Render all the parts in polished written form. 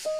दोस्तों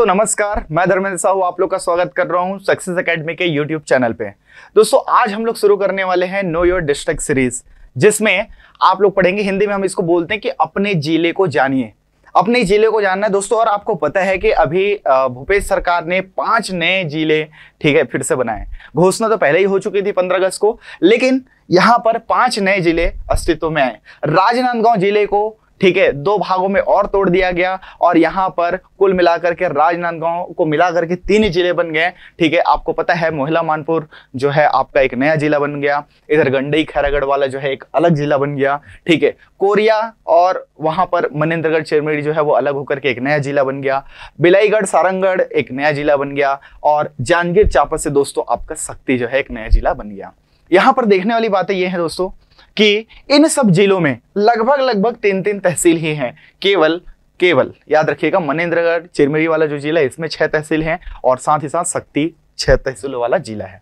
नमस्कार, मैं धर्मेंद्र साहू आप लोग का स्वागत कर रहा हूं सक्सेस एकेडमी के यूट्यूब चैनल पे। दोस्तों आज हम लोग शुरू करने वाले हैं नो योर डिस्ट्रिक्ट सीरीज, जिसमें आप लोग पढ़ेंगे, हिंदी में हम इसको बोलते हैं कि अपने जिले को जानिए। अपने जिले को जानना है दोस्तों। और आपको पता है कि अभी भूपेश सरकार ने 5 नए जिले ठीक है फिर से बनाए। घोषणा तो पहले ही हो चुकी थी 15 अगस्त को, लेकिन यहां पर 5 नए जिले अस्तित्व में आए। राजनांदगांव जिले को ठीक है 2 भागों में और तोड़ दिया गया और यहां पर कुल मिलाकर के राजनांदगांव को मिलाकर के 3 जिले बन गए। ठीक है, आपको पता है मोहिला मानपुर जो है आपका एक नया जिला बन गया। इधर गंडई खैरागढ़ वाला जो है एक अलग जिला बन गया। ठीक है, कोरिया और वहां पर मनेंद्रगढ़ चिरमिरी जो है वो अलग होकर के एक नया जिला बन गया। बिलाईगढ़ सारंगगढ़ एक नया जिला बन गया और जांजगीर चांपा से दोस्तों आपका सक्ती जो है एक नया जिला बन गया। यहां पर देखने वाली बातें ये है दोस्तों कि इन सब जिलों में लगभग 3 तहसील ही हैं। केवल याद रखिएगा, मनेंद्रगढ़ चिरमिरी वाला जो जिला है इसमें 6 तहसील हैं और साथ ही साथ सक्ती 6 तहसीलों वाला जिला है।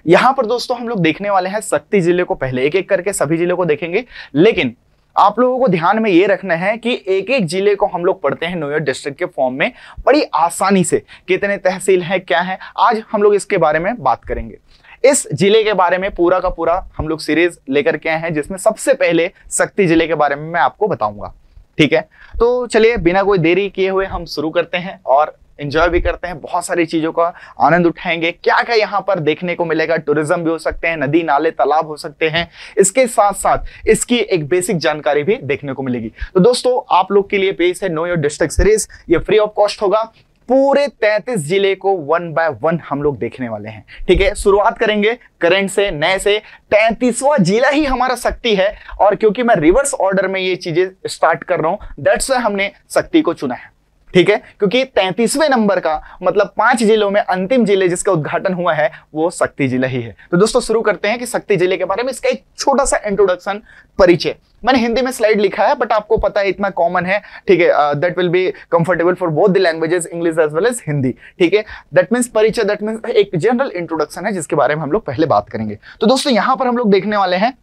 यहां पर दोस्तों हम लोग देखने वाले हैं सक्ती जिले को, पहले एक एक करके सभी जिलों को देखेंगे, लेकिन आप लोगों को ध्यान में ये रखना है कि एक एक जिले को हम लोग पढ़ते हैं नो योर डिस्ट्रिक्ट के फॉर्म में बड़ी आसानी से। कितने तहसील हैं, क्या है, आज हम लोग इसके बारे में बात करेंगे। इस जिले के बारे में पूरा का पूरा हम लोग सीरीज लेकर के आए हैं, जिसमें सबसे पहले सक्ती जिले के बारे में मैं आपको बताऊंगा। ठीक है, तो चलिए बिना कोई देरी किए हुए हम शुरू करते हैं और एंजॉय भी करते हैं, बहुत सारी चीजों का आनंद उठाएंगे। क्या क्या यहाँ पर देखने को मिलेगा, टूरिज्म भी हो सकते हैं, नदी नाले तालाब हो सकते हैं, इसके साथ साथ इसकी एक बेसिक जानकारी भी देखने को मिलेगी। तो दोस्तों आप लोग के लिए पेश है नो योर डिस्ट्रिक्ट सीरीज, ये फ्री ऑफ कॉस्ट होगा। पूरे 33 जिले को 1 बाय 1 हम लोग देखने वाले हैं। ठीक है, शुरुआत करेंगे करंट से, नए से। 33वां जिला ही हमारा सक्ती है और क्योंकि मैं रिवर्स ऑर्डर में ये चीजें स्टार्ट कर रहा हूं, दैट्स व्हाई हमने सक्ती को चुना है। ठीक है, क्योंकि 33वें नंबर का मतलब 5 जिलों में अंतिम जिले जिसका उद्घाटन हुआ है वो सक्ती जिला ही है। तो दोस्तों शुरू करते हैं कि सक्ती जिले के बारे में इसका एक छोटा सा इंट्रोडक्शन, परिचय। मैंने हिंदी में स्लाइड लिखा है बट आपको पता है इतना कॉमन है। ठीक है, that will be comfortable for both the languages, English as well as Hindi. ठीक है, दैट मींस परिचय, दैट मींस एक जनरल इंट्रोडक्शन है जिसके बारे में हम लोग पहले बात करेंगे। तो दोस्तों यहां पर हम लोग देखने वाले हैं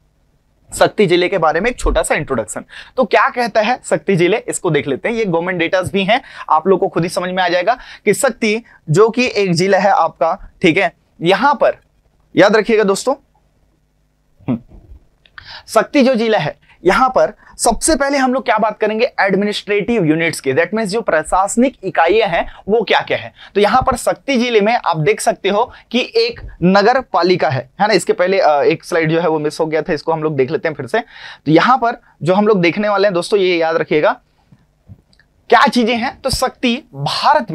सक्ती जिले के बारे में एक छोटा सा इंट्रोडक्शन। तो क्या कहता है सक्ती जिले, इसको देख लेते हैं। ये गवर्नमेंट डेटास भी हैं, आप लोगों को खुद ही समझ में आ जाएगा कि सक्ती जो कि एक जिला है आपका। ठीक है, यहां पर याद रखिएगा दोस्तों, सक्ती जो जिला है यहां पर सबसे पहले हम लोग क्या बात करेंगे, एडमिनिस्ट्रेटिव यूनिट्स की। दैट मींस जो प्रशासनिक इकाइयां हैं वो क्या क्या है। तो यहां पर सक्ती जिले में आप देख सकते हो कि एक नगर पालिका है ना। इसके पहले एक स्लाइड जो है वो मिस हो गया था, इसको हम लोग देख लेते हैं फिर से। तो यहां पर जो हम लोग देखने वाले हैं दोस्तों, ये याद रखिएगा क्या चीजें हैं। तो सक्ती भारत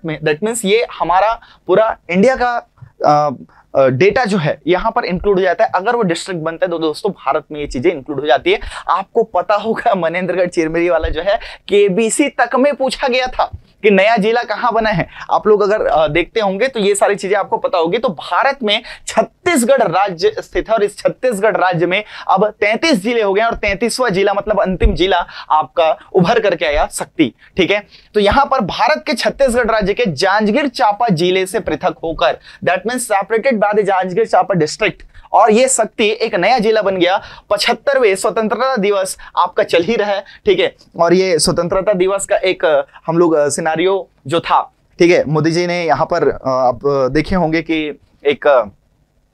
में दैट मींस ये हमारा पूरा इंडिया का डेटा जो है यहां पर इंक्लूड हो जाता है। अगर वो डिस्ट्रिक्ट बनता है तो दोस्तों भारत में ये चीजें इंक्लूड हो जाती है। आपको पता होगा मनेंद्रगढ़ चिरमिरी वाला जो है केबीसी तक में पूछा गया था कि नया जिला कहां बना है। आप लोग अगर देखते होंगे तो ये सारी चीजें आपको पता होगी। तो भारत में छत्तीसगढ़ राज्य स्थित है और इस छत्तीसगढ़ राज्य में अब 33 जिले हो गए और 33वां जिला मतलब अंतिम जिला आपका उभर करके आया सक्ती। ठीक है, तो यहां पर भारत के छत्तीसगढ़ राज्य के जांजगीर चांपा जिले से पृथक होकर, that means separated by the Janjgir Champa district, और ये सक्ती एक नया जिला बन गया। 75वें स्वतंत्रता दिवस आपका चल ही रहा है। ठीक है, और ये स्वतंत्रता दिवस का एक हम लोग सिनारियो जो था, ठीक है, मोदी जी ने यहाँ पर आप देखे होंगे कि एक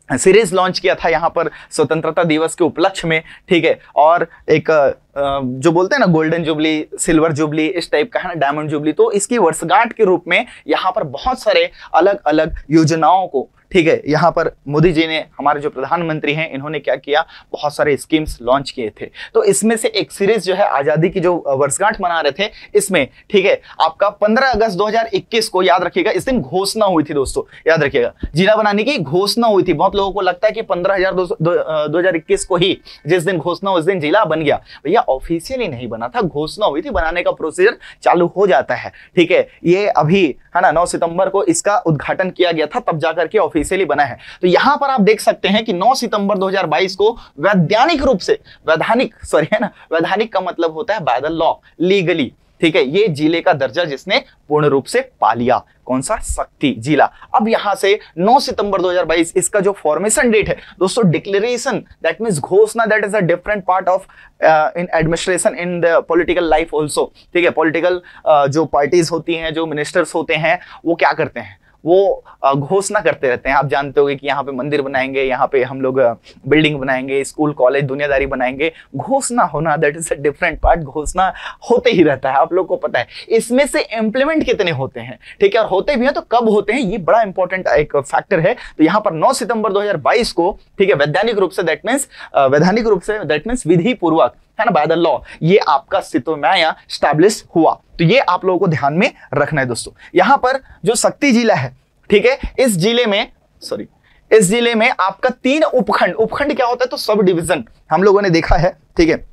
सीरीज लॉन्च किया था यहाँ पर स्वतंत्रता दिवस के उपलक्ष्य में। ठीक है, और एक जो बोलते हैं ना गोल्डन जुबली, सिल्वर जुबली, इस टाइप का है ना, डायमंड जुबली। तो इसकी वर्षगांठ के रूप में यहाँ पर बहुत सारे अलग अलग योजनाओं को, ठीक है, यहाँ पर मोदी जी ने, हमारे जो प्रधानमंत्री हैं, इन्होंने क्या किया, बहुत सारे स्कीम्स लॉन्च किए थे। तो इसमें से एक सीरीज जो है आजादी की जो वर्षगांठ मना रहे थे इसमें, ठीक है, आपका 15 अगस्त 2021 को याद रखिएगा, इस दिन घोषणा हुई थी दोस्तों। याद रखिएगा, जिला बनाने की घोषणा हुई थी। बहुत लोगों को लगता है कि 15/2021 को ही जिस दिन घोषणा उस दिन जिला बन गया। भैया ऑफिशियली नहीं बना था, घोषणा हुई थी, बनाने का प्रोसीजर चालू हो जाता है। ठीक है, ये अभी है ना 9 सितंबर को इसका उद्घाटन किया गया था, तब जाकर के ऑफिशियली बना है। तो यहां पर आप देख सकते हैं कि 9 सितंबर 2022 को वैधानिक रूप से, वैधानिक का मतलब होता है बाय द लॉ, लीगली, ठीक है, ये जिले का दर्जा जिसने पूर्ण रूप से पा लिया। कौन सा, शक्ति जिला। अब यहां से 9 सितंबर 2022 इसका जो फॉर्मेशन डेट है दोस्तों, डिक्लेरेशन दैट मींस घोषणा, that is a different part of in administration in the political life also. ठीक है, पॉलिटिकल जो पार्टीज होती हैं, जो मिनिस्टर्स होते हैं, वो क्या करते हैं, वो घोषणा करते रहते हैं। आप जानते होंगे कि यहाँ पे मंदिर बनाएंगे, यहाँ पे हम लोग बिल्डिंग बनाएंगे, स्कूल कॉलेज दुनियादारी बनाएंगे। घोषणा होना that is a different part, घोषणा होते ही रहता है, आप लोग को पता है। इसमें से इम्प्लीमेंट कितने होते हैं, ठीक है, और होते भी हैं तो कब होते हैं, ये बड़ा इंपॉर्टेंट एक फैक्टर है। तो यहाँ पर 9 सितंबर 2022 को, ठीक है, वैधानिक रूप से दैट मीन्स विधि पूर्वक, है ना, बाय द लॉ, ये आपका अस्तित्व में या स्टैब्लिश हुआ। तो ये आप लोगों को ध्यान में रखना है दोस्तों। यहां पर जो शक्ति जिला है, ठीक है, इस जिले में आपका 3 उपखंड क्या होता है, तो सब डिवीजन हम लोगों ने देखा है, ठीक है,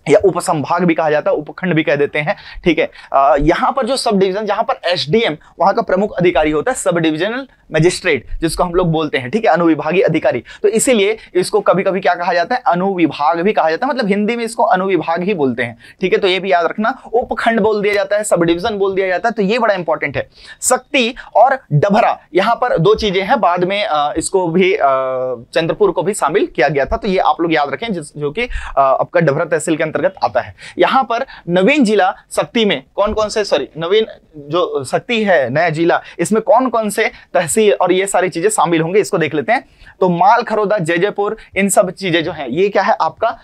या उपसंभाग भी कहा जाता है, उपखंड भी कह देते हैं, ठीक है। यहां पर जो सब डिवीजन, जहां पर एसडीएम वहां का प्रमुख अधिकारी होता है, सब डिविजनल मजिस्ट्रेट जिसको हम लोग बोलते हैं, ठीक है, अनुविभागीय अधिकारी। तो इसीलिए इसको कभी कभी क्या कहा जाता है, अनुविभाग भी कहा जाता है, मतलब हिंदी में इसको अनुविभाग ही बोलते हैं, ठीक है। तो ये भी याद रखना, उपखंड बोल दिया जाता है, सब डिवीजन बोल दिया जाता है, तो ये बड़ा इंपॉर्टेंट है। शक्ति और डभरा, यहां पर 2 चीजें हैं, बाद में इसको भी चंद्रपुर को भी शामिल किया गया था, तो ये आप लोग याद रखें, जो कि आपका डभरा तहसील के अंतर्गत आता है। यहां पर नवीन जिला शक्ति में कौन कौन से, नवीन जो शक्ति है नया जिला, इसमें कौन कौन से तहसील और ये सारी चीजें शामिल होंगे, इसको देख लेते हैं। तो माल खरोदा, जयजयपुर, इन सब चीजें जो हैं, ये क्या है, आपका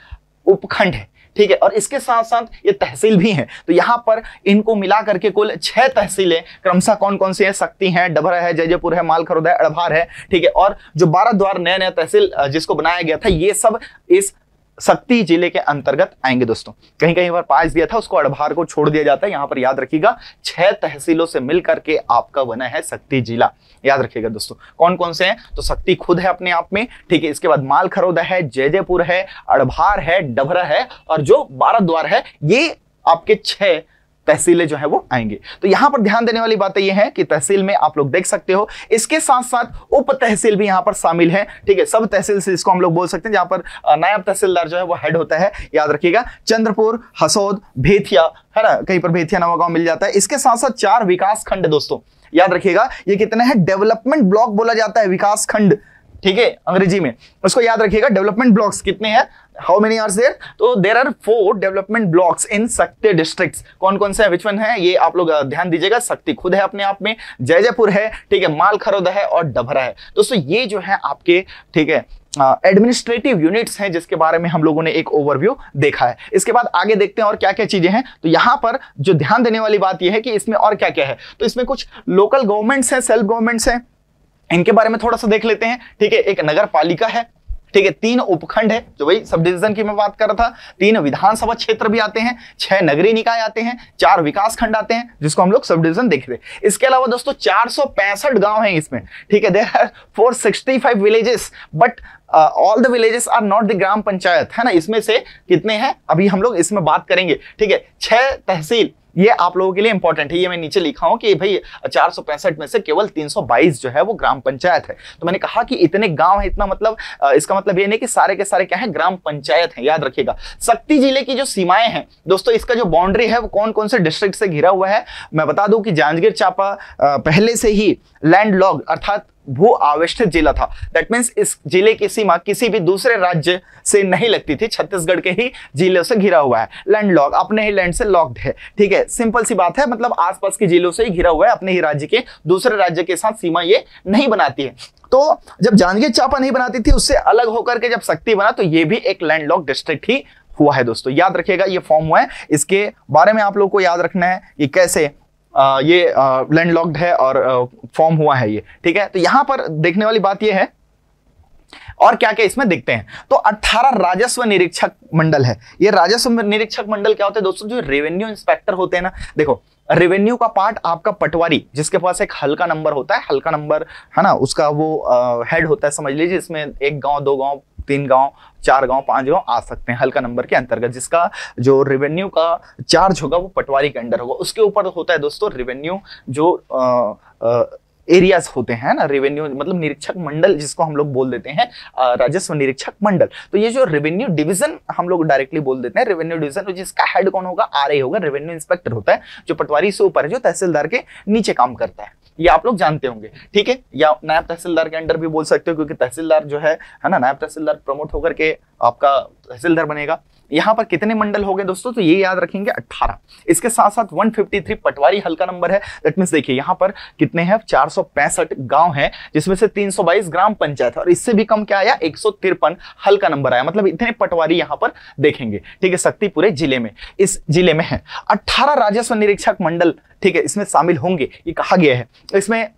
उपखंड है, ठीक है, और इसके साथ साथ ये तहसील भी हैं। तो यहां पर इनको मिला करके कुल 6 तहसीलें क्रमशः कौन कौन सी है, शक्ति है, डभरा है, जयजयपुर है, माल खरोदा है, अड़भार है, ठीक है, और जो 12 द्वार नया तहसील जिसको बनाया गया था, ये सब इस शक्ति जिले के अंतर्गत आएंगे दोस्तों। कहीं कहीं पर पास दिया था, उसको अड़भार को छोड़ दिया जाता है। यहां पर याद रखिएगा 6 तहसीलों से मिलकर के आपका बना है शक्ति जिला, याद रखिएगा दोस्तों। कौन कौन से हैं, तो शक्ति खुद है अपने आप में, ठीक है, इसके बाद माल खरोदा है, जयजयपुर है, अड़भार है, डभरा है, और जो 12 द्वार है, ये आपके 6 तहसीलें जो है वो आएंगे। तो यहां पर ध्यान देने वाली बातें ये है कि तहसील में आप लोग देख सकते हो, इसके साथ साथ उप तहसील भी यहां पर शामिल है, ठीक है। सब तहसील से इसको हम लोग बोल सकते हैं, जहां पर नायब तहसीलदार जो है वो हेड होता है, याद रखिएगा। चंद्रपुर, हसौद, भेथिया, है ना, कहीं पर भेथिया नवा गांव मिल जाता है। इसके साथ साथ 4 विकास खंड दोस्तों, याद रखिएगा। ये कितने हैं, डेवलपमेंट ब्लॉक बोला जाता है, विकास खंड, ठीक है, अंग्रेजी में उसको याद रखिएगा। डेवलपमेंट ब्लॉक्स कितने हैं, हाउ मेनी आर देयर, तो there are 4 development blocks in Shakti districts. कौन कौन से हैं, विच वन है, ये आप लोग ध्यान दीजिएगा। शक्ति खुद है अपने आप में, जयजयपुर है, ठीक है, माल खरोदा है, और डभरा है। दोस्तों ये जो है आपके, ठीक है, एडमिनिस्ट्रेटिव यूनिट्स हैं, जिसके बारे में हम लोगों ने एक ओवरव्यू देखा है। इसके बाद आगे देखते हैं और क्या क्या चीजें हैं। तो यहां पर जो ध्यान देने वाली बात यह है कि इसमें और क्या क्या है, तो इसमें कुछ लोकल गवर्नमेंट्स हैं, सेल्फ गवर्नमेंट्स हैं, इनके बारे में थोड़ा सा देख लेते हैं, ठीक है। एक नगर पालिका है, ठीक है, 3 उपखंड है, जो वही सब डिवीजन की मैं बात कर रहा था, 3 विधानसभा क्षेत्र भी आते हैं, 6 नगरीय निकाय आते हैं, 4 विकास खंड आते हैं, जिसको हम लोग सब डिवीजन देख रहे हैं। इसके अलावा दोस्तों 465 गांव हैं इसमें, ठीक है, there are 465 villages, but all the villages are not the gram panchayat, है ना। इसमें से कितने हैं अभी हम लोग इसमें बात करेंगे, ठीक है। 6 तहसील, ये आप लोगों के लिए इंपॉर्टेंट है, ये मैं नीचे लिखा हूं कि भाई 465 में से केवल 322 जो है वो ग्राम पंचायत है। तो मैंने कहा कि इतने गांव है, इतना मतलब इसका मतलब ये नहीं कि सारे के सारे क्या है, ग्राम पंचायत है, याद रखिएगा। शक्ति जिले की जो सीमाएं हैं दोस्तों, इसका जो बाउंड्री है वो कौन कौन से डिस्ट्रिक्ट से घिरा हुआ है, मैं बता दूं कि जांजगीर चांपा पहले से ही लैंडलॉक्ड अर्थात भू आवेष्टित जिला था। दैट मींस इस जिले की सीमा किसी भी दूसरे राज्य से नहीं लगती थी, छत्तीसगढ़ के ही जिलों से घिरा हुआ है, लैंडलॉक, अपने ही लैंड से लॉक्ड है, ठीक है। सिंपल सी बात है, मतलब आसपास के जिलों से ही घिरा हुआ है, अपने ही राज्य के दूसरे राज्य के साथ सीमा ये नहीं बनाती है। तो जब जांजगीर चांपा नहीं बनाती थी, उससे अलग होकर के जब शक्ति बना, तो ये भी एक लैंडलॉक डिस्ट्रिक्ट ही हुआ है दोस्तों, याद रखिएगा। ये फॉर्म हुआ है, इसके बारे में आप लोग को याद रखना है कि कैसे ये लैंडलॉक्ड है और फॉर्म हुआ है ये, ठीक है। तो यहां पर देखने वाली बात ये है, और क्या क्या इसमें देखते हैं, तो 18 राजस्व निरीक्षक मंडल है। ये राजस्व निरीक्षक मंडल क्या होते हैं दोस्तों, जो रेवेन्यू इंस्पेक्टर होते हैं ना, देखो रेवेन्यू का पार्ट आपका पटवारी, जिसके पास एक हल्का नंबर होता है, हल्का नंबर है ना, उसका वो हेड होता है, समझ लीजिए। इसमें 1 गांव, 2 गांव, 3 गांव, 4 गांव, 5 गांव आ सकते हैं हल्का नंबर के अंतर्गत, जिसका जो रेवेन्यू का चार्ज होगा वो पटवारी के अंडर होगा। उसके ऊपर होता है दोस्तों रेवेन्यू जो एरियाज होते हैं ना, रेवेन्यू मतलब निरीक्षक मंडल जिसको हम लोग बोल देते हैं, राजस्व निरीक्षक मंडल। तो ये जो रेवेन्यू डिवीजन हम लोग डायरेक्टली बोल देते हैं, रेवेन्यू डिवीजन, जिसका हेड कौन होगा, आरए होगा, रेवेन्यू इंस्पेक्टर होता है, जो पटवारी से ऊपर है, जो तहसीलदार के नीचे काम करता है। ये आप लोग जानते होंगे, ठीक है। या नायब तहसीलदार के अंडर भी बोल सकते हो, क्योंकि तहसीलदार जो है ना, नायब तहसीलदार प्रमोट होकर के आपका तहसीलदार बनेगा। यहाँ पर कितने मंडल हो गए दोस्तों, तो ये याद रखेंगे 18। इसके साथ साथ 153 पटवारी हल्का नंबर है। दैट मींस देखिए यहाँ पर कितने हैं, 465 गांव हैं, जिसमें से 322 ग्राम पंचायत है, और इससे भी कम क्या आया, 153 हल्का नंबर आया। मतलब इतने पटवारी यहाँ पर देखेंगे, ठीक है। शक्ति पूरे जिले में, इस जिले में है। 18 राजस्व निरीक्षक मंडल, ठीक है, इसमें शामिल होंगे, ये कहा गया है। इसमें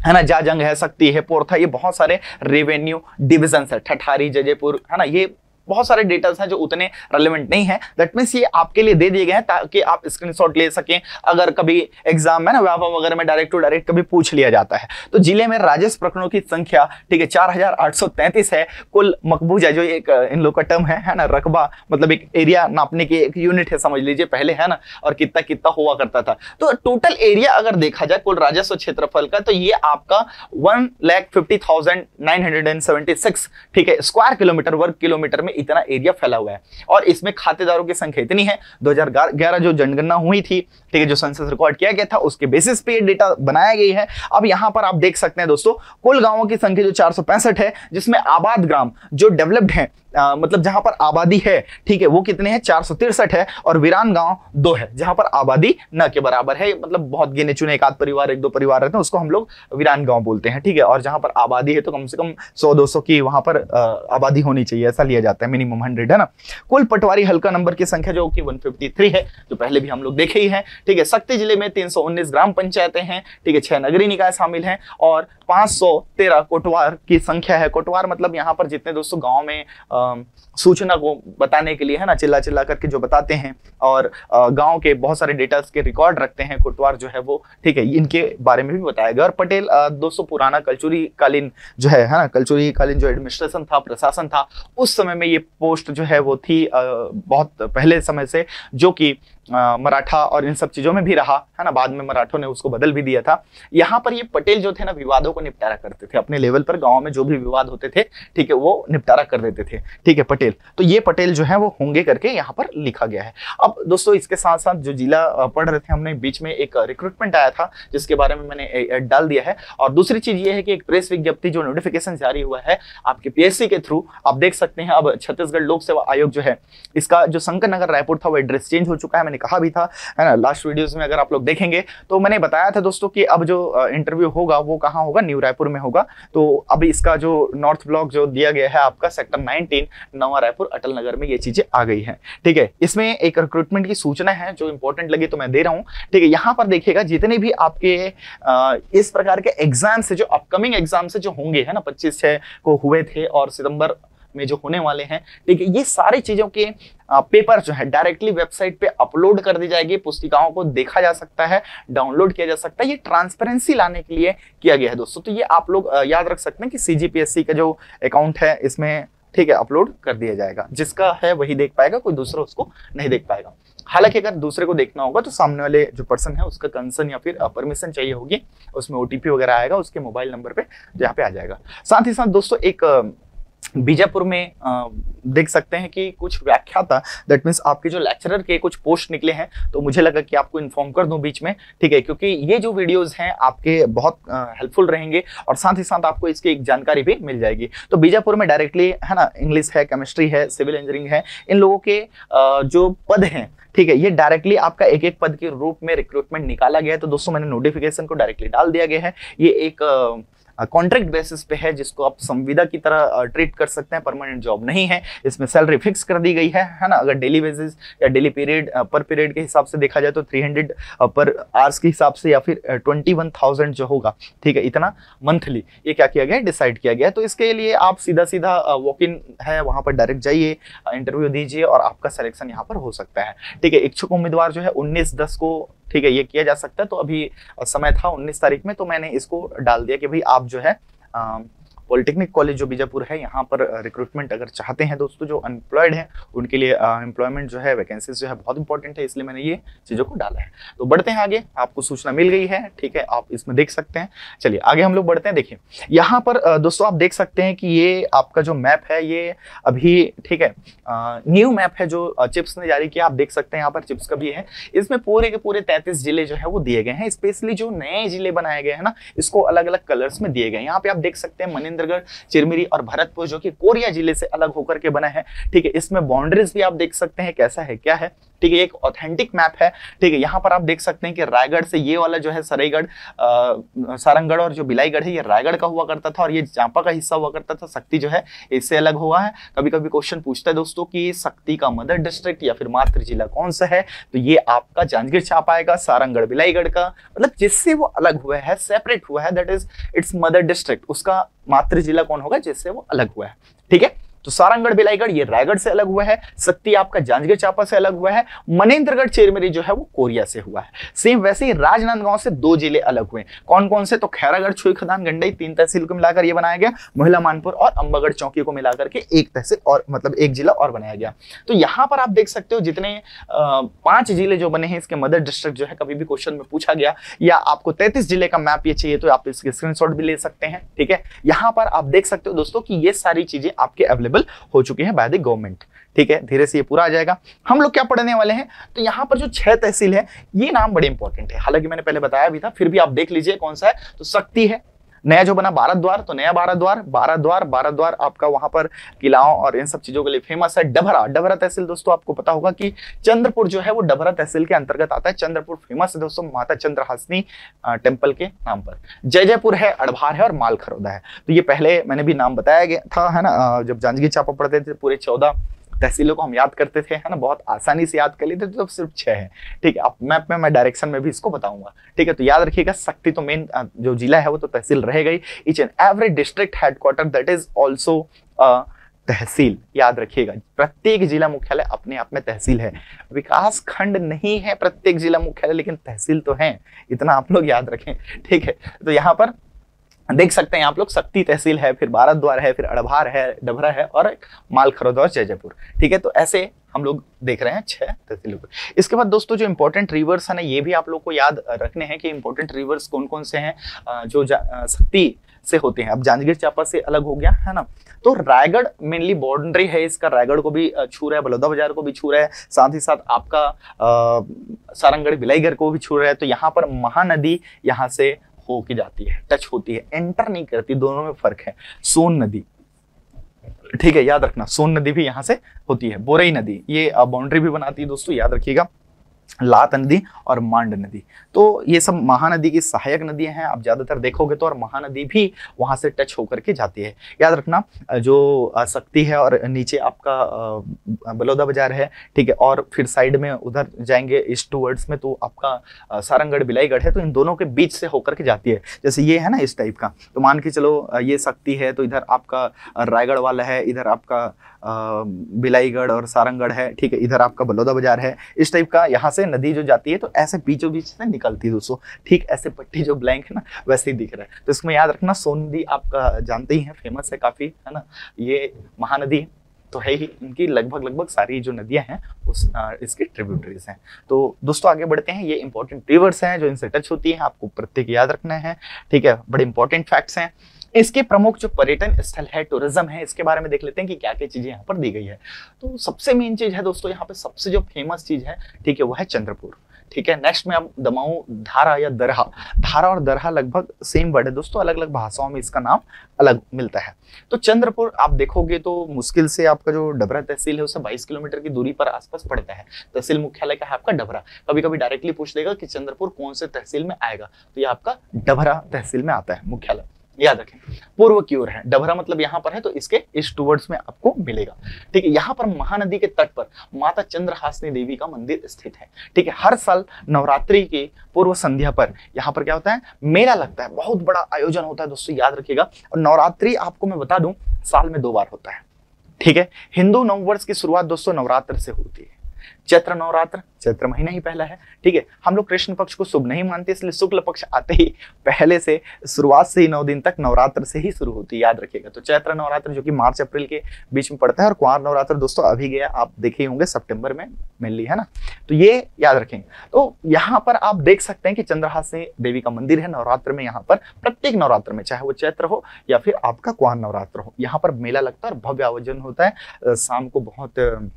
है ना, जाजंग है, शक्ति है, पोरथा, ये बहुत सारे रेवेन्यू डिविजन है, ठठारी, जजेपुर, है ना, ये बहुत सारे डेटास हैं जो उतने रेलेवेंट नहीं है। दैट मींस ये आपके लिए दे दिए गए हैं ताकि आप स्क्रीनशॉट ले सकें, अगर कभी एग्जाम में ना व्यापम वगैरह में डायरेक्ट टू डायरेक्ट कभी पूछ लिया जाता है। तो जिले में राजस्व प्रकरणों की संख्या, ठीक है, 4833 है। कुल मकबूजा जो एक इन लोग का टर्म है ना, रकबा मतलब एक एरिया नापने की एक यूनिट है, समझ लीजिए पहले, है ना, और कितना कितना हुआ करता था। तो टोटल एरिया अगर देखा जाए कुल राजस्व क्षेत्रफल का, तो ये आपका 1,50,976, ठीक है, स्क्वायर किलोमीटर, वर्ग किलोमीटर में इतना एरिया फैला हुआ है। और इसमें खातेदारों की संख्या इतनी है, 2011 जो जनगणना हुई थी, ठीक है, जो सेंसस रिकॉर्ड किया गया था, उसके बेसिस पे ये डेटा बनाया गया है। अब यहां पर आप देख सकते हैं दोस्तों, कुल गांवों की संख्या जो 465 है, जिसमें आबाद ग्राम जो डेवलप्ड है, मतलब जहां पर आबादी है, ठीक है, वो कितने हैं, 463 है। और वीरान गांव 2 है, जहां पर आबादी न के बराबर है, मतलब बहुत गिने चुने एक आध परिवार, एक दो परिवार रहते हैं, उसको हम लोग वीरान गांव बोलते हैं, ठीक है। और जहां पर आबादी है तो कम से कम 100-200 की वहां पर आबादी होनी चाहिए, ऐसा लिया जाता है, मिनिमम 100, है ना। कुल पटवारी हल्का नंबर की संख्या जो कि 153 है, जो पहले भी हम लोग देखे ही हैं, ठीक है। शक्ति जिले में 319 ग्राम पंचायतें हैं, ठीक है, 6 नगरीय निकाय शामिल हैं, और 513 कोटवार की संख्या है। कोटवार मतलब यहाँ पर जितने दोस्तों गांव में सूचना को बताने के लिए, है ना, चिल्ला चिल्ला करके जो बताते हैं और गांव के बहुत सारे डेटा के रिकॉर्ड रखते हैं, कोटवार जो है वो, ठीक है, इनके बारे में भी बताया गया। और पटेल दोस्तों पुराना कलचुरी कालीन जो है ना, कलचुरी कालीन जो एडमिनिस्ट्रेशन था, प्रशासन था, उस समय में ये पोस्ट जो है वो थी बहुत पहले समय से, जो कि मराठा और इन सब चीजों में भी रहा, है ना। बाद में मराठों ने उसको बदल भी दिया था। यहाँ पर ये पटेल जो थे ना, विवादों को निपटारा करते थे अपने लेवल पर, गांव में जो भी विवाद होते थे, ठीक है, वो निपटारा कर देते थे, ठीक है, पटेल। तो ये पटेल जो है वो होंगे करके यहाँ पर लिखा गया है। अब दोस्तों इसके साथ साथ जो जिला पढ़ रहे थे, हमने बीच में एक रिक्रूटमेंट आया था जिसके बारे में मैंने डाल दिया है। और दूसरी चीज ये है कि एक प्रेस विज्ञप्ति जो नोटिफिकेशन जारी हुआ है आपके पीएससी के थ्रू, आप देख सकते हैं। अब छत्तीसगढ़ लोक सेवा आयोग जो है, इसका जो शंकर नगर रायपुर था वो एड्रेस चेंज हो चुका है, मैंने कहा भी था, है ना, लास्ट वीडियोस में अगर आप लोग देखेंगे तो मैंने बताया था दोस्तों कि अब जो इंटरव्यू होगा वो कहाँ होगा, न्यू रायपुर में होगा। तो अब इसका जो नॉर्थ ब्लॉक जो दिया गया है आपका सेक्टर 19 नवा रायपुर अटल नगर में, ये चीजें आ गई हैं, ठीक है। इसमें एक रिक्रूटमेंट की सूचना है जो इंपॉर्टेंट लगी तो मैं दे रहा हूं, ठीक है। यहाँ पर देखिएगा जितने भी आपके इस प्रकार के एग्जाम से, जो अपकमिंग एग्जाम से जो होंगे, है ना, 25/6 को हुए थे और सितंबर में जो होने वाले हैं, ठीक है, ये सारी चीजों के पेपर जो है डायरेक्टली वेबसाइट पे अपलोड कर दी जाएगी। पुस्तिकाओं को देखा जा सकता है, डाउनलोड किया जा सकता है। ये ट्रांसपेरेंसी लाने के लिए किया गया है दोस्तों। तो ये आप लोग याद रख सकते हैं कि सीजीपीएससी का जो अकाउंट है इसमें, ठीक है, अपलोड कर दिया जाएगा। जिसका है वही देख पाएगा, कोई दूसरा उसको नहीं देख पाएगा। हालांकि अगर दूसरे को देखना होगा तो सामने वाले जो पर्सन है उसका कंसर्न या फिर परमिशन चाहिए होगी, उसमें ओटीपी वगैरह आएगा उसके मोबाइल नंबर पे, यहाँ पे आ जाएगा। साथ ही साथ दोस्तों एक बीजापुर में देख सकते हैं कि कुछ व्याख्याता, दैट मीन्स आपके जो लेक्चरर के कुछ पोस्ट निकले हैं, तो मुझे लगा कि आपको इन्फॉर्म कर दूं बीच में, ठीक है, क्योंकि ये जो वीडियोस हैं आपके बहुत हेल्पफुल रहेंगे और साथ ही साथ आपको इसकी एक जानकारी भी मिल जाएगी। तो बीजापुर में डायरेक्टली, है ना, इंग्लिश है, केमिस्ट्री है, सिविल इंजीनियरिंग है, इन लोगों के जो पद हैं, ठीक है, ये डायरेक्टली आपका एक एक पद के रूप में रिक्रूटमेंट निकाला गया है। तो दोस्तों मैंने नोटिफिकेशन को डायरेक्टली डाल दिया गया है। ये एक कॉन्ट्रैक्ट बेसिस पे है, जिसको आप संविदा की तरह ट्रीट कर सकते हैं, परमानेंट जॉब नहीं है। इसमें सैलरी फिक्स कर दी गई है ना। अगर डेली बेसिस या डेली पीरियड पर पीरियड के हिसाब से देखा जाए तो 300 पर आवर्स के हिसाब से, या फिर 21,000 जो होगा, ठीक है, इतना मंथली, ये क्या किया गया, डिसाइड किया गया। तो इसके लिए आप सीधा सीधा वॉक इन है, वहां पर डायरेक्ट जाइए, इंटरव्यू दीजिए और आपका सिलेक्शन यहाँ पर हो सकता है, ठीक है। इच्छुक उम्मीदवार जो है 19/10 को, ठीक है, ये किया जा सकता है। तो अभी समय था 19 तारीख में, तो मैंने इसको डाल दिया कि भाई आप जो है पॉलिटेक्निक कॉलेज जो बीजापुर है, यहाँ पर रिक्रूटमेंट अगर चाहते हैं दोस्तों, जो अनएम्प्लॉयड हैं उनके लिए एम्प्लॉयमेंट जो है, वैकेंसीज जो है बहुत इंपॉर्टेंट है, इसलिए मैंने ये चीज़ों को डाला है। तो बढ़ते हैं आगे, आपको सूचना मिल गई है, ठीक है, आप इसमें देख सकते हैं। चलिए आगे हम लोग बढ़ते हैं। देखिए यहाँ पर दोस्तों आप देख सकते हैं कि ये आपका जो मैप है ये अभी, ठीक है, न्यू मैप है जो चिप्स ने जारी किया। आप देख सकते हैं यहाँ पर चिप्स का भी है, इसमें पूरे के पूरे 33 जिले जो है वो दिए गए हैं। स्पेशली जो नए जिले बनाए गए हैं ना, इसको अलग अलग कलर्स में दिए गए हैं। यहाँ पे आप देख सकते हैं मनेंद्रगढ़, चिरमिरी और भरतपुर जो कि कोरिया जिले से अलग होकर के बना है, ठीक है। इसमें बाउंड्रीज भी आप देख सकते हैं कैसा है, क्या है, ठीक है, एक ऑथेंटिक मैप है, ठीक है। यहाँ पर आप देख सकते हैं कि रायगढ़ से ये वाला जो है सरायगढ़, सारंगगढ़ और जो बिलाईगढ़ है ये रायगढ़ का हुआ करता था, और ये चांपा का हिस्सा हुआ करता था। शक्ति जो है इससे अलग हुआ है। कभी कभी क्वेश्चन पूछता है दोस्तों कि शक्ति का मदर डिस्ट्रिक्ट या फिर मातृ जिला कौन सा है, तो ये आपका जांजगीर चांपा आएगा। सारंगगढ़ बिलाईगढ़ का मतलब जिससे वो अलग हुआ है, सेपरेट हुआ है, that is it's mother district, उसका मातृ जिला कौन होगा, जिससे वो अलग हुआ है, ठीक है। तो सारंगगढ़ बिलाईगढ़ ये रायगढ़ से अलग हुआ है, शक्ति आपका जांजगीर चांपा से अलग हुआ है, मनेंद्रगढ़ चिरमिरी जो है वो कोरिया से हुआ है। सेम वैसे ही राजनांदगांव से 2 जिले अलग हुए। कौन कौन से, तो खैरागढ़, छुई खदान, गंडई, 3 तहसील को मिलाकर ये बनाया गया। महिला मानपुर और अंबागढ़ चौकी को मिलाकर के 1 तहसील और मतलब 1 जिला और बनाया गया। तो यहाँ पर आप देख सकते हो जितने 5 जिले जो बने हैं, इसके मदर डिस्ट्रिक्ट जो है कभी भी क्वेश्चन में पूछा गया, या आपको 33 जिले का मैप ये चाहिए तो आप इसके स्क्रीनशॉट भी ले सकते हैं, ठीक है। यहाँ पर आप देख सकते हो दोस्तों कि ये सारी चीजें आपके अवेलेबल हो चुकी है बाय द गवर्नमेंट, ठीक है। धीरे से ये पूरा आ जाएगा। हम लोग क्या पढ़ने वाले हैं, तो यहाँ पर जो 6 तहसील है, ये नाम बड़े इंपॉर्टेंट है, हालांकि मैंने पहले बताया भी था, फिर भी आप देख लीजिए कौन सा है। तो शक्ति है, नया जो बना बाराद्वार, तो नया बाराद्वार आपका वहां पर किलाओं और इन सब चीजों के लिए फेमस है। डभरा तहसील दोस्तों आपको पता होगा कि चंद्रपुर जो है वो डभरा तहसील के अंतर्गत आता है। चंद्रपुर फेमस है दोस्तों माता चंद्रहासिनी टेम्पल के नाम पर। जयजयपुर है, अड़भार है और मालखरौदा है। तो ये पहले मैंने भी नाम बताया गया था, है ना, जब जांजगीर चांपा पढ़ते थे, पूरे 14 तहसीलों को हम याद करते थे, है ना, बहुत आसानी से याद कर लेते थे, तो सिर्फ 6 है, ठीक है। अब मैप में मैं डायरेक्शन में भी इसको बताऊंगा, ठीक है। तो याद रखिएगा, शक्ति तो मेन जो जिला है वो तो तहसील रहेगा ही। Each and every district headquarter that is also tehsil, याद रखिएगा। प्रत्येक जिला मुख्यालय अपने आप में तहसील है। विकास खंड नहीं है प्रत्येक जिला मुख्यालय, लेकिन तहसील तो है, इतना आप लोग याद रखें, ठीक है। तो यहाँ पर देख सकते हैं आप लोग, शक्ति तहसील है, फिर बाराद्वार है, फिर अड़भार है, डभरा है और मालखरौदा और जयजयपुर, ठीक है। तो ऐसे हम लोग देख रहे हैं 6 तहसीलों को। इसके बाद दोस्तों जो इंपॉर्टेंट रिवर्स है ना, ये भी आप लोग को याद रखने हैं कि इंपॉर्टेंट रिवर्स कौन कौन से हैं जो शक्ति से होते हैं। अब जांजगीर चांपा से अलग हो गया, है ना। तो रायगढ़ मेनली बाउंड्री है इसका, रायगढ़ को भी छू रहा है, बलौदा बाजार को भी छू रहा है, साथ ही साथ आपका सारंगगढ़ बिलाईगढ़ को भी छू रहा है। तो यहाँ पर महानदी यहाँ से होके जाती है, टच होती है, एंटर नहीं करती, दोनों में फर्क है। सोन नदी, ठीक है, याद रखना, सोन नदी भी यहां से होती है। बोरई नदी ये बाउंड्री भी बनाती है दोस्तों, याद रखिएगा। लात नदी और मांड नदी, तो ये सब महानदी की सहायक नदियां हैं। आप ज्यादातर देखोगे तो, और महानदी भी वहां से टच होकर के जाती है। याद रखना, जो शक्ति है और नीचे आपका बलौदा बाजार है, ठीक है, और फिर साइड में उधर जाएंगे ईस्ट टूवर्ड्स में तो आपका सारंगगढ़ बिलाईगढ़ है। तो इन दोनों के बीच से होकर के जाती है। जैसे ये है ना इस टाइप का, तो मान के चलो ये शक्ति है, तो इधर आपका रायगढ़ वाला है, इधर आपका बिलाईगढ़ और सारंगगढ़ है, ठीक है, इधर आपका बलौदा बाजार है। इस टाइप का यहाँ से नदी जो जाती है, तो ऐसे बीचों बीच से निकलती है दोस्तों, ठीक ऐसे पट्टी जो ब्लैंक है ना वैसे ही दिख रहा है। तो इसमें याद रखना, सोन नदी आपका जानते ही हैं, फेमस है काफी, है ना। ये महानदी तो है ही, इनकी लगभग सारी जो नदियां हैं उस इसके ट्रिब्यूटरीज हैं। तो दोस्तों आगे बढ़ते हैं। ये इंपॉर्टेंट रिवर्स हैं जो इनसे टच होती हैं, आपको प्रत्येक याद रखना है, ठीक है, बड़े इंपॉर्टेंट फैक्ट्स हैं। इसके प्रमुख जो पर्यटन स्थल है, टूरिज्म है, इसके बारे में देख लेते हैं कि क्या क्या चीजें यहाँ पर दी गई है। तो सबसे मेन चीज है दोस्तों, यहाँ पे सबसे जो फेमस चीज है, ठीक है, वो है चंद्रपुर, ठीक है। नेक्स्ट में अब दमाऊ, धारा या दरहा। धारा और दरहा लगभग सेम वर्ड है दोस्तों, अलग अलग भाषाओं में इसका नाम अलग मिलता है। तो चंद्रपुर आप देखोगे तो मुश्किल से आपका जो डभरा तहसील है उससे 22 किलोमीटर की दूरी पर आसपास पड़ता है। तहसील मुख्यालय का है आपका डभरा। कभी कभी डायरेक्टली पूछ देगा कि चंद्रपुर कौन से तहसील में आएगा, तो ये आपका डभरा तहसील में आता है मुख्यालय, याद रखें। पूर्व की ओर है, डभरा मतलब यहाँ पर है, तो इसके ईस्ट टूवर्ड्स में आपको मिलेगा, ठीक है। यहाँ पर महानदी के तट पर माता चंद्रहासिनी देवी का मंदिर स्थित है, ठीक है। हर साल नवरात्रि की पूर्व संध्या पर यहाँ पर क्या होता है, मेला लगता है, बहुत बड़ा आयोजन होता है दोस्तों, याद रखिएगा। और नवरात्रि आपको मैं बता दूं साल में 2 बार होता है, ठीक है। हिंदू नववर्ष की शुरुआत दोस्तों नवरात्र से होती है, चैत्र नवरात्र, चैत्र महीना ही पहला है, ठीक है। हम लोग कृष्ण पक्ष को शुभ नहीं मानते, इसलिए शुक्ल पक्ष आते ही पहले से शुरुआत से ही 9 दिन तक नवरात्र से ही शुरू होती है, याद रखिएगा। तो चैत्र नवरात्र जो कि मार्च अप्रैल के बीच में पड़ता है, और कुंवार नवरात्र दोस्तों अभी गया, आप देखे होंगे सितंबर में मेनली, है ना। तो ये याद रखेंगे। तो यहाँ पर आप देख सकते हैं कि चंद्रहासिनी देवी का मंदिर है नवरात्र में। यहाँ पर प्रत्येक नवरात्र में, चाहे वो चैत्र हो या फिर आपका कुंवार नवरात्र हो, यहाँ पर मेला लगता है और भव्य आयोजन होता है। शाम को बहुत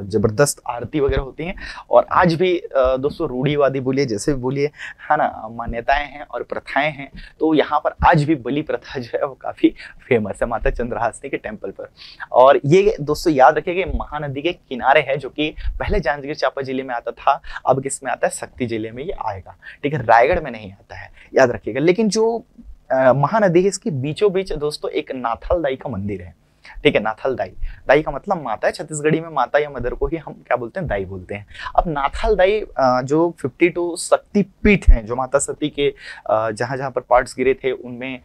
जबरदस्त आरती वगैरह होती हैं। और आज भी दोस्तों रूढ़ीवादी बोलिए, जैसे भी बोलिए, है ना, मान्यताएं हैं और प्रथाएं हैं। तो यहाँ पर आज भी बलि प्रथा जो है वो काफी फेमस है माता चंद्रहासिनी के टेम्पल पर। और ये दोस्तों याद रखिएगा, महानदी के किनारे है, जो कि पहले जांजगीर चांपा जिले में आता था, अब किसमें आता है, शक्ति जिले में ये आएगा, ठीक है। रायगढ़ में नहीं आता है, याद रखिएगा। लेकिन जो महानदी है, इसके बीचों बीच दोस्तों एक नाथल दाई का मंदिर है, ठीक है। नाथल दाई, दाई का मतलब माता है, छत्तीसगढ़ी में माता या मदर को ही हम क्या बोलते हैं, दाई बोलते हैं। अब नाथल दाई जो 52 शक्तिपीठ हैं, जो माता सती के जहां जहां पर पार्ट्स गिरे थे उनमें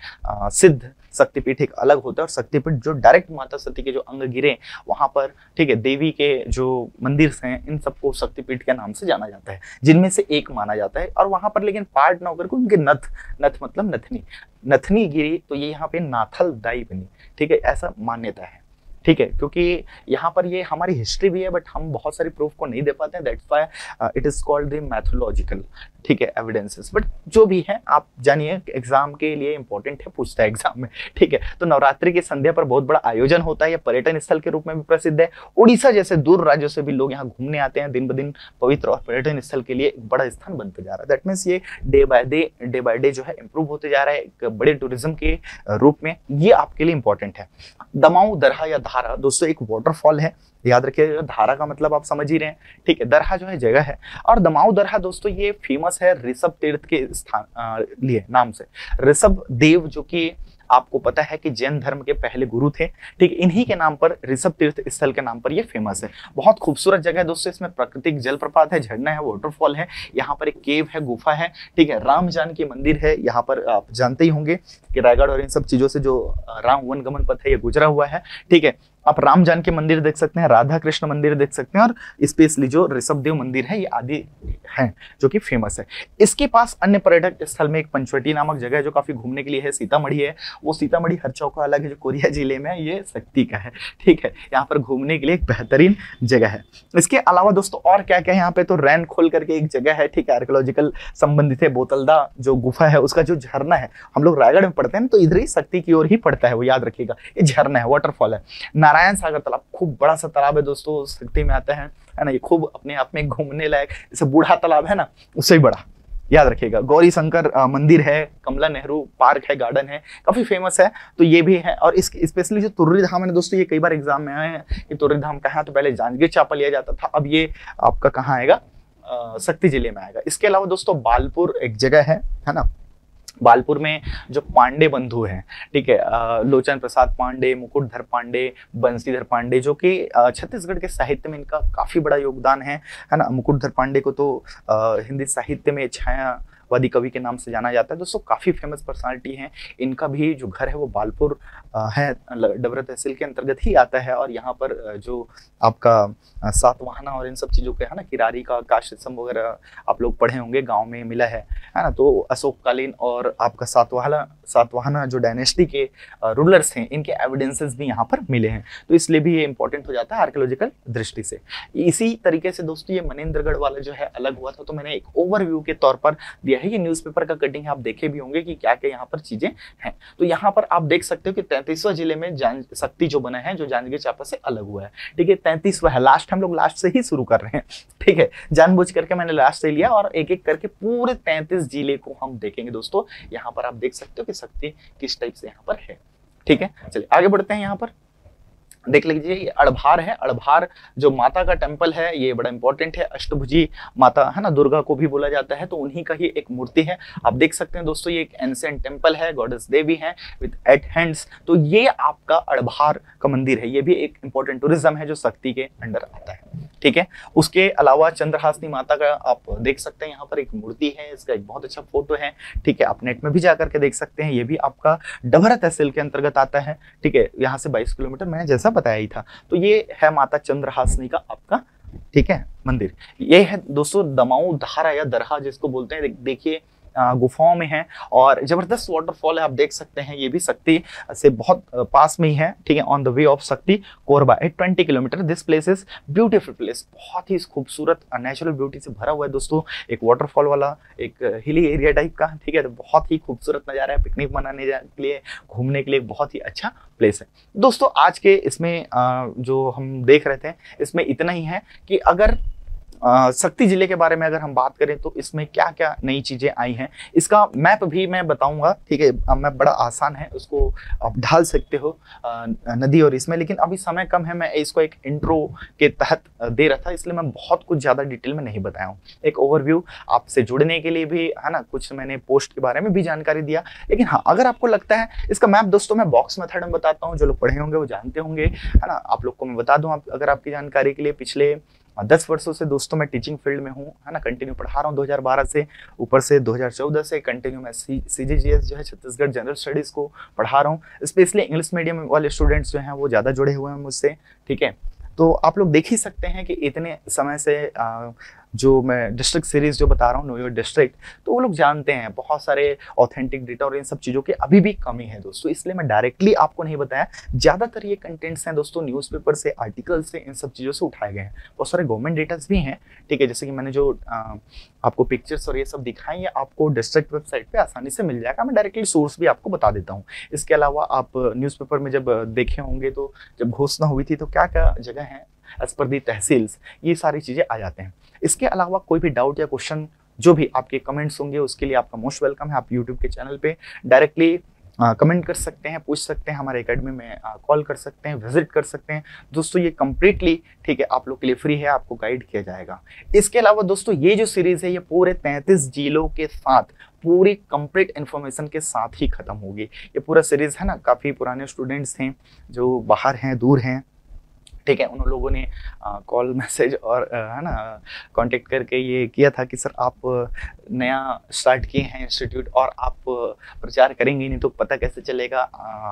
सिद्ध शक्तिपीठ एक अलग होता है, और शक्तिपीठ जो डायरेक्ट माता सती के जो अंग गिरे वहां पर, ठीक है, देवी के जो मंदिर हैं, इन सबको शक्तिपीठ के नाम से जाना जाता है, जिनमें से एक माना जाता है। और वहां पर लेकिन पार्ट ना होकर के उनके नथ मतलब नथनी गिरी, तो ये यहाँ पे नाथल दाई बनी, ठीक है, ऐसा मान्यता है, ठीक है। क्योंकि यहाँ पर ये हमारी हिस्ट्री भी है, बट हम बहुत सारी प्रूफ को नहीं दे पाते हैं, that's why it is called the mythological, ठीक है, एविडेंसेस। बट जो भी है आप जानिए, एग्जाम के लिए इंपॉर्टेंट है, पूछता है एग्जाम में, ठीक है। तो नवरात्रि की संध्या पर बहुत बड़ा आयोजन होता है, यह पर्यटन स्थल के रूप में भी प्रसिद्ध है। उड़ीसा जैसे दूर राज्यों से भी लोग यहाँ घूमने आते हैं। दिन ब दिन पवित्र और पर्यटन स्थल के लिए एक बड़ा स्थान बनते जा रहा है। दैट मीन्स ये डे बाय डे जो है इंप्रूव होते जा रहा है एक बड़े टूरिज्म के रूप में। ये आपके लिए इंपॉर्टेंट है। दमाऊ दरहा या धारा दोस्तों एक वाटरफॉल है, याद रखिएगा। धारा का मतलब आप समझ ही रहे हैं, ठीक है। दरहा जो है जगह है, और दमाऊ दरहा दोस्तों ये फेमस है ऋषभ तीर्थ के स्थान लिए नाम से। ऋषभ देव जो कि आपको पता है कि जैन धर्म के पहले गुरु थे, ठीक, इन्हीं के नाम पर ऋषभ तीर्थ स्थल के नाम पर ये फेमस है। बहुत खूबसूरत जगह है दोस्तों, इसमें प्राकृतिक जलप्रपात है, झरना है, वाटरफॉल है, यहाँ पर एक केव है, गुफा है, ठीक है। राम जानकी मंदिर है, यहाँ पर आप जानते ही होंगे कि रायगढ़ और इन सब चीजों से जो राम वन गमन पथ है ये गुजरा हुआ है, ठीक है। आप राम जानकी मंदिर देख सकते हैं, राधा कृष्ण मंदिर देख सकते हैं, और स्पेशली जो ऋषभदेव मंदिर है ये आदि हैं जो कि फेमस है। इसके पास अन्य पर्यटक स्थल में एक पंचवटी नामक जगह है जो काफी घूमने के लिए है, सीतामढ़ी है। वो सीतामढ़ी हर चौका अलग है, जो कोरिया जिले में है, ये शक्ति का है, ठीक है। यहाँ पर घूमने के लिए एक बेहतरीन जगह है। इसके अलावा दोस्तों और क्या क्या है यहाँ पे, तो रैन खोल करके एक जगह है, ठीक है, आर्कियोलॉजिकल संबंधित है। बोतलदा जो गुफा है उसका जो झरना है, हम लोग रायगढ़ में पढ़ते हैं तो इधर ही शक्ति की ओर ही पड़ता है, वो याद रखिएगा। ये झरना है, वाटरफॉल है। नारायण सागर तालाब खूब बड़ा सा तालाब है दोस्तों, शक्ति में आता है ना। ये खूब अपने आप में घूमने लायक, जैसे बूढ़ा तालाब है ना, उससे भी बड़ा, याद रखिएगा। गौरी शंकर मंदिर है, कमला नेहरू पार्क है, गार्डन है, काफी फेमस है, तो ये भी है। और इसकी स्पेशली जो तुर्री धाम है दोस्तों, ये कई बार एग्जाम में आए हैं कि तुर्री धाम कहाँ, तो पहले जांजगीर चांपा लिया जाता था, अब ये आपका कहाँ आएगा, शक्ति जिले में आएगा। इसके अलावा दोस्तों बालपुर एक जगह है ना। बालपुर में जो पांडे बंधु हैं, ठीक है, लोचन प्रसाद पांडे, मुकुटधर पांडे, बंसीधर पांडे, जो कि छत्तीसगढ़ के साहित्य में इनका काफी बड़ा योगदान है ना। मुकुटधर पांडे को तो हिंदी साहित्य में छायावादी कवि के नाम से जाना जाता है दोस्तों, काफी फेमस पर्सनालिटी हैं। इनका भी जो घर है वो बालपुर है, डबरा तहसील के अंतर्गत ही आता है। और यहाँ पर जो आपका सातवाहना और इन सब चीजों के है ना, किरारी का काश्यसम वगैरह आप लोग पढ़े होंगे, गांव में मिला है ना। तो अशोककालीन और आपका सातवाहना जो डायनेस्टी के रूलर्स हैं, इनके एविडेंसेस भी यहाँ पर मिले हैं, तो इसलिए भी ये इंपॉर्टेंट हो जाता है आर्कियोलॉजिकल दृष्टि से। इसी तरीके से दोस्तों ये मनेंद्रगढ़ वाला जो है अलग हुआ था, तो मैंने एक ओवरव्यू के तौर पर दिया है। ये न्यूज़पेपर का कटिंग है, आप देखे भी होंगे कि क्या क्या यहाँ पर चीजें हैं। तो यहाँ पर आप देख सकते हो कि 33वां जिले में शक्ति जो बना है, जो जांजगीर चांपा से अलग हुआ है, ठीक है। 33वां है, लास्ट हम लोग लास्ट से ही शुरू कर रहे हैं, ठीक है, जानबूझ करके मैंने लास्ट से लिया, और एक एक करके पूरे 33 जिले को हम देखेंगे दोस्तों। यहाँ पर आप देख सकते हो कि शक्ति किस टाइप से यहाँ पर है, ठीक है। चलिए आगे बढ़ते हैं। यहाँ पर देख लीजिए, ये अड़भार है। अड़भार जो माता का टेम्पल है, ये बड़ा इंपॉर्टेंट है। अष्टभुजी माता है ना, दुर्गा को भी बोला जाता है, तो उन्हीं का ही एक मूर्ति है। आप देख सकते हैं दोस्तों, ये एक एंशिएंट टेम्पल है, गॉडेस देवी है विद 8 हैंड्स। तो ये आपका अड़भार का मंदिर है, ये भी एक इंपॉर्टेंट टूरिज्म है जो शक्ति के अंडर आता है, ठीक है। उसके अलावा चंद्रहासिनी माता का आप देख सकते हैं, यहाँ पर एक मूर्ति है, इसका एक बहुत अच्छा फोटो है, ठीक है। आप नेट में भी जाकर के देख सकते हैं। ये भी आपका डभरा तहसील के अंतर्गत आता है, ठीक है। यहाँ से 22 किलोमीटर मैंने जैसा बताया ही था। तो ये है माता चंद्रहासिनी का आपका ठीक है मंदिर। ये है दोस्तों दमाऊ धारा या दरहा जिसको बोलते हैं। देखिए गुफाओं में है और जबरदस्त वाटरफॉल है, आप देख सकते हैं। ये भी शक्ति से बहुत पास में ही है, ठीक है, ऑन द वे ऑफ शक्ति Korba 20 kilometre. This place is beautiful place, बहुत ही खूबसूरत नेचुरल ब्यूटी से भरा हुआ है दोस्तों। एक वाटरफॉल वाला एक हिली एरिया टाइप का, ठीक है, तो बहुत ही खूबसूरत नज़ारा है। पिकनिक मनाने के लिए, घूमने के लिए बहुत ही अच्छा प्लेस है दोस्तों। आज के इसमें जो हम देख रहे थे इसमें इतना ही है कि अगर शक्ति जिले के बारे में अगर हम बात करें तो इसमें क्या क्या नई चीजें आई हैं, इसका मैप भी मैं बताऊंगा, ठीक है। मैप बड़ा आसान है, उसको आप ढाल सकते हो नदी और इसमें, लेकिन अभी समय कम है। मैं इसको एक इंट्रो के तहत दे रहा था, इसलिए मैं बहुत कुछ ज्यादा डिटेल में नहीं बताया हूँ। एक ओवरव्यू आपसे जुड़ने के लिए भी है ना, कुछ मैंने पोस्ट के बारे में भी जानकारी दिया। लेकिन हाँ, अगर आपको लगता है इसका मैप दोस्तों मैं बॉक्स मेथड में बताता हूँ, जो लोग पढ़े होंगे वो जानते होंगे, है ना। आप लोग को मैं बता दूं, अगर आपकी जानकारी के लिए, पिछले 10 वर्षों से दोस्तों मैं टीचिंग फील्ड में हूँ, है ना, कंटिन्यू पढ़ा रहा हूँ 2012 से, ऊपर से 2014 से कंटिन्यू मैं CGGS जो है छत्तीसगढ़ जनरल स्टडीज को पढ़ा रहा हूँ। स्पेशली इंग्लिश मीडियम वाले स्टूडेंट्स जो हैं वो ज़्यादा जुड़े हुए हैं मुझसे, ठीक है। तो आप लोग देख ही सकते हैं कि इतने समय से जो मैं डिस्ट्रिक्ट सीरीज जो बता रहा हूँ, नो योर डिस्ट्रिक्ट, तो वो लोग जानते हैं बहुत सारे ऑथेंटिक डेटा और इन सब चीज़ों की अभी भी कमी है दोस्तों, इसलिए मैं डायरेक्टली आपको नहीं बताया। ज़्यादातर ये कंटेंट्स हैं दोस्तों न्यूज़पेपर से, आर्टिकल से, इन सब चीज़ों से उठाए गए हैं। बहुत सारे गवर्नमेंट डेटास भी हैं, ठीक है, जैसे कि मैंने जो आपको पिक्चर्स और ये सब दिखाई है, आपको डिस्ट्रिक्ट वेबसाइट पर आसानी से मिल जाएगा। मैं डायरेक्टली सोर्स भी आपको बता देता हूँ। इसके अलावा आप न्यूज़पेपर में जब देखे होंगे तो जब घोषणा हुई थी तो क्या क्या जगह है एज पर दी तहसील्स, ये सारी चीज़ें आ जाते हैं। इसके अलावा कोई भी डाउट या क्वेश्चन जो भी आपके कमेंट्स होंगे उसके लिए आपका मोस्ट वेलकम है। आप यूट्यूब के चैनल पे डायरेक्टली कमेंट कर सकते हैं, पूछ सकते हैं, हमारे एकेडमी में कॉल कर सकते हैं, विजिट कर सकते हैं दोस्तों। ये कम्प्लीटली, ठीक है, आप लोग के लिए फ्री है, आपको गाइड किया जाएगा। इसके अलावा दोस्तों ये जो सीरीज है ये पूरे 33 जिलों के साथ पूरी कंप्लीट इन्फॉर्मेशन के साथ ही खत्म होगी। ये पूरा सीरीज है ना, काफ़ी पुराने स्टूडेंट्स हैं जो बाहर हैं, दूर हैं, ठीक है, उन लोगों ने कॉल मैसेज और है ना कांटेक्ट करके ये किया था कि सर आप नया स्टार्ट किए हैं इंस्टीट्यूट और आप प्रचार करेंगे नहीं तो पता कैसे चलेगा।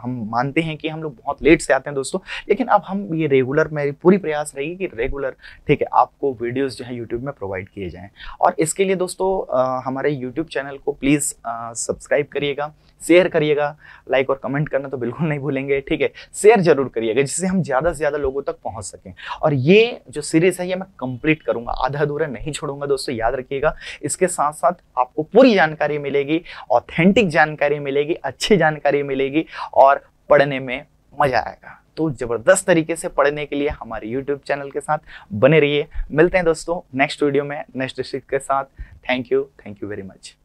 हम मानते हैं कि हम लोग बहुत लेट से आते हैं दोस्तों, लेकिन अब हम ये रेगुलर, मेरी पूरी प्रयास रहेगी कि रेगुलर, ठीक है, आपको वीडियोस जो है यूट्यूब में प्रोवाइड किए जाएँ। और इसके लिए दोस्तों हमारे यूट्यूब चैनल को प्लीज़ सब्सक्राइब करिएगा, शेयर करिएगा, लाइक और कमेंट करना तो बिल्कुल नहीं भूलेंगे, ठीक है। शेयर जरूर करिएगा जिससे हम ज़्यादा से ज़्यादा लोगों तक पहुंच सकें। और ये जो सीरीज है ये मैं कंप्लीट करूंगा, आधा अधूरा नहीं छोड़ूंगा दोस्तों, याद रखिएगा। इसके साथ साथ आपको पूरी जानकारी मिलेगी, ऑथेंटिक जानकारी मिलेगी, अच्छी जानकारी मिलेगी और पढ़ने में मजा आएगा। तो जबरदस्त तरीके से पढ़ने के लिए हमारे यूट्यूब चैनल के साथ बने रहिए। मिलते हैं दोस्तों नेक्स्ट वीडियो में नेक्स्ट डिस्ट्रिक्ट के साथ। Thank you very much.